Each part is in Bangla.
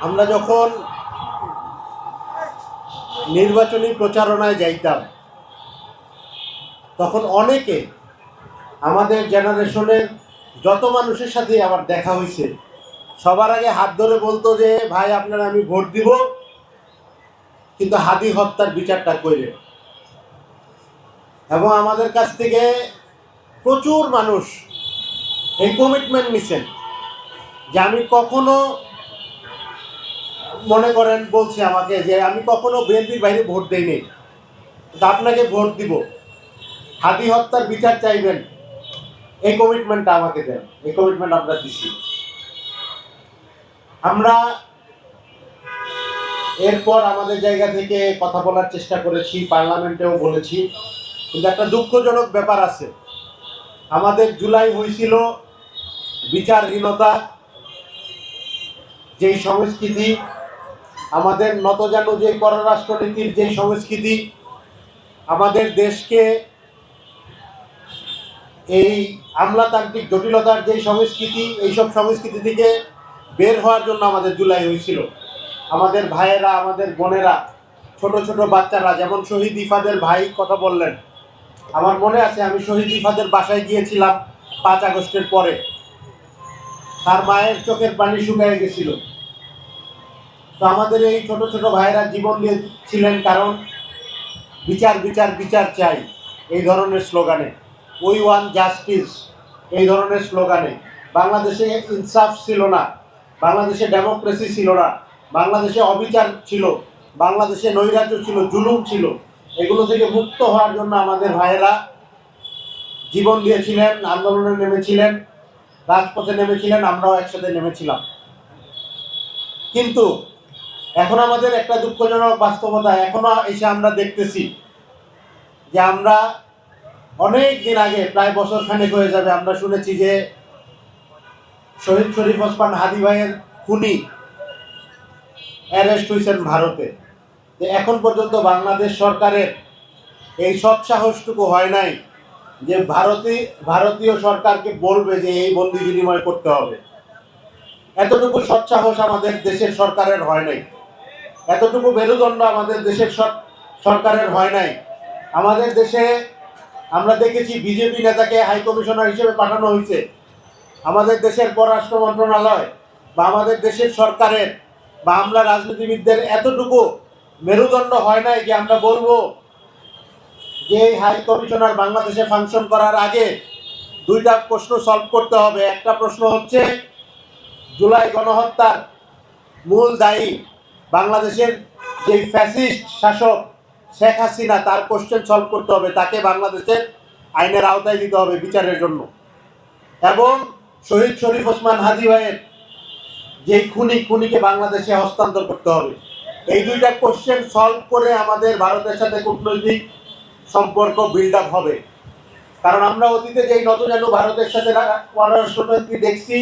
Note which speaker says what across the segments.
Speaker 1: আমরা যখন নির্বাচনী প্রচারণায় যাইতাম তখন অনেকে আমাদের জেনারেশনের যত মানুষের সাথে আমার দেখা হয়েছে সবার আগে হাত ধরে বলতো যে ভাই আপনারা আমি ভোট দিব, কিন্তু হাদি হত্যার বিচারটা কইরেন। এবং আমাদের কাছ থেকে প্রচুর মানুষ এই কমিটমেন্ট নিছেন যে আমি কখনো, মনে করেন বলছে আমাকে যে আমি কখনো বিএনপির বাইরে ভোট দেইনি, কিন্তু আপনাকে ভোট দিব, হাদি হত্যার বিচার চাইবেন, এই কমিটমেন্টটা আমাকে দেন। এই কমিটমেন্ট আমরা দিচ্ছি। আমরা এরপর আমাদের জায়গা থেকে কথা বলার চেষ্টা করেছি, পার্লামেন্টেও বলেছি, কিন্তু একটা দুঃখজনক ব্যাপার আছে। আমাদের জুলাই হয়েছিল বিচারহীনতা, যেই সংস্কৃতি, আমাদের নতজানু যে পররাষ্ট্রনীতির যেই সংস্কৃতি, আমাদের দেশকে এই আমলাতান্ত্রিক জটিলতার যেই সংস্কৃতি, এইসব সংস্কৃতি থেকে বের হওয়ার জন্য আমাদের জুলাই হয়েছিল। আমাদের ভাইয়েরা, আমাদের বোনেরা, ছোট ছোট বাচ্চারা, যেমন শহীদ ইফাদের ভাই কথা বললেন, আমার মনে আছে আমি শহীদ ইফাদের বাসায় গিয়েছিলাম 5 আগস্টের পরে। তার মায়ের চোখের পানি শুকিয়ে গেছিল। তো আমাদের এই ছোট ছোট ভাইয়েরা জীবন দিয়েছিলেন কারণ বিচার বিচার বিচার চাই, এই ধরনের স্লোগানে, উই ওয়ান জাস্টিস, এই ধরনের স্লোগানে। বাংলাদেশে ইনসাফ ছিল না, বাংলাদেশে ডেমোক্রেসি ছিল না, বাংলাদেশে অবিচার ছিল, বাংলাদেশে নৈরাজ্য ছিল, জুলুম ছিল। এগুলো থেকে মুক্ত হওয়ার জন্য আমাদের ভাইয়েরা জীবন দিয়েছিলেন, আন্দোলনে নেমেছিলেন, রাজপথে নেমেছিলেন, আমরাও একসাথে নেমেছিলাম। কিন্তু এখন আমাদের একটা দুঃখজনক বাস্তবতা এখনো এসে আমরা দেখতেছি যে আমরা অনেক দিন আগে, প্রায় বছর খানেক হয়ে যাবে, আমরা শুনেছি যে শহীদ শরীফ ওসমান হাদি ভাইয়ের খুনি অ্যারেস্ট হয়েছেন ভারতে। যে এখন পর্যন্ত বাংলাদেশ সরকারের এই সৎসাহসটুকু হয় নাই যে ভারতীয় সরকারকে বলবে যে এই বন্দি বিনিময় করতে হবে। এতটুকু সৎসাহস আমাদের দেশের সরকারের হয় নাই, এতটুকু মেরুদণ্ড আমাদের দেশের সরকারের হয় নাই। আমাদের দেশে আমরা দেখেছি বিজেপি নেতাকে হাই কমিশনার হিসেবে পাঠানো হয়েছে। আমাদের দেশের পররাষ্ট্র মন্ত্রণালয় বা আমাদের দেশের সরকারের বা আমরা রাজনীতিবিদদের এতটুকু মেরুদণ্ড হয় নাই যে আমরা বলবো যে এই হাই কমিশনার বাংলাদেশে ফাংশন করার আগে 2টা প্রশ্ন সলভ করতে হবে। একটা প্রশ্ন হচ্ছে জুলাই গণহত্যার মূল দায়ী বাংলাদেশের যে ফ্যাসিস্ট শাসক শেখ হাসিনা, তার কোশ্চেন সলভ করতে হবে, তাকে বাংলাদেশের আইনের আওতায় দিতে হবে বিচারের জন্য। এবং শহীদ শরীফ ওসমান হাদি ভাইয়ের যেই খুনিকে বাংলাদেশে হস্তান্তর করতে হবে। এই 2টা কোশ্চেন সলভ করে আমাদের ভারতের সাথে কূটনৈতিক সম্পর্ক বিল্ড আপ হবে। কারণ আমরা অতীতে যেই নতজানু ভারতের সাথে পররাষ্ট্রনীতি দেখছি,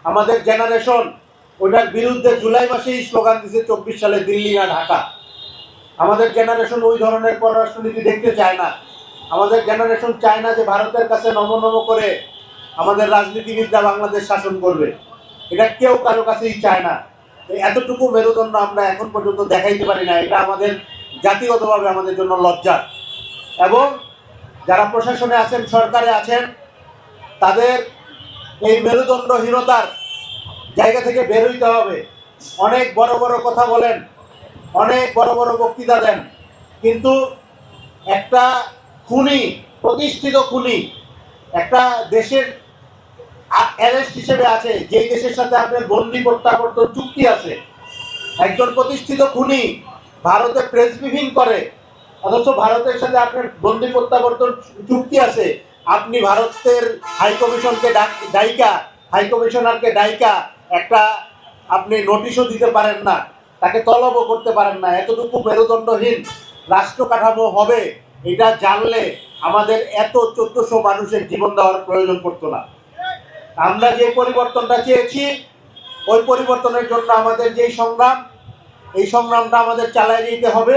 Speaker 1: আমাদের জেনারেশন ওইটার বিরুদ্ধে জুলাই মাসেই স্লোগান দিচ্ছে 24 সালে দিল্লি না ঢাকা। আমাদের জেনারেশন ওই ধরনের পররাষ্ট্রনীতি দেখতে চায় না। আমাদের জেনারেশন চায় না যে ভারতের কাছে নম করে আমাদের রাজনীতিবিদরা বাংলাদেশ শাসন করবে। এটা কেউ কারো কাছেই চায় না। এতটুকু মেরুদণ্ড আমরা এখন পর্যন্ত দেখাইতে পারি না। এটা আমাদের জাতিগতভাবে আমাদের জন্য লজ্জা। এবং যারা প্রশাসনে আছেন, সরকারে আছেন, তাদের এই মেরুদণ্ডহীনতার জায়গা থেকে বের হইতে হবে। অনেক বড় বড় কথা বলেন, অনেক বড় বড় বক্তৃতা দেন, কিন্তু একটা খুনি, প্রতিষ্ঠিত খুনি, একটা দেশের অ্যারেস্ট হিসেবে আছে, যেই দেশের সাথে আপনার বন্দি প্রত্যাবর্তন চুক্তি আছে, একজন প্রতিষ্ঠিত খুনি ভারতে প্রেস ব্রিফিং করে, অথচ ভারতের সাথে আপনার বন্দি প্রত্যাবর্তন চুক্তি আছে। আপনি ভারতের হাইকমিশনকে হাইকমিশনারকে ডাইকা একটা আপনি নোটিশও দিতে পারেন না, তাকে তলবও করতে পারেন না। এতটুকু মেরুদণ্ডহীন রাষ্ট্র কাঠামো হবে, এটা জানলে আমাদের এত 1400 মানুষের জীবন দেওয়ার প্রয়োজন পড়তো না। আমরা যে পরিবর্তনটা চেয়েছি, ওই পরিবর্তনের জন্য আমাদের যেই সংগ্রাম, এই সংগ্রামটা আমাদের চালিয়ে যেতে হবে।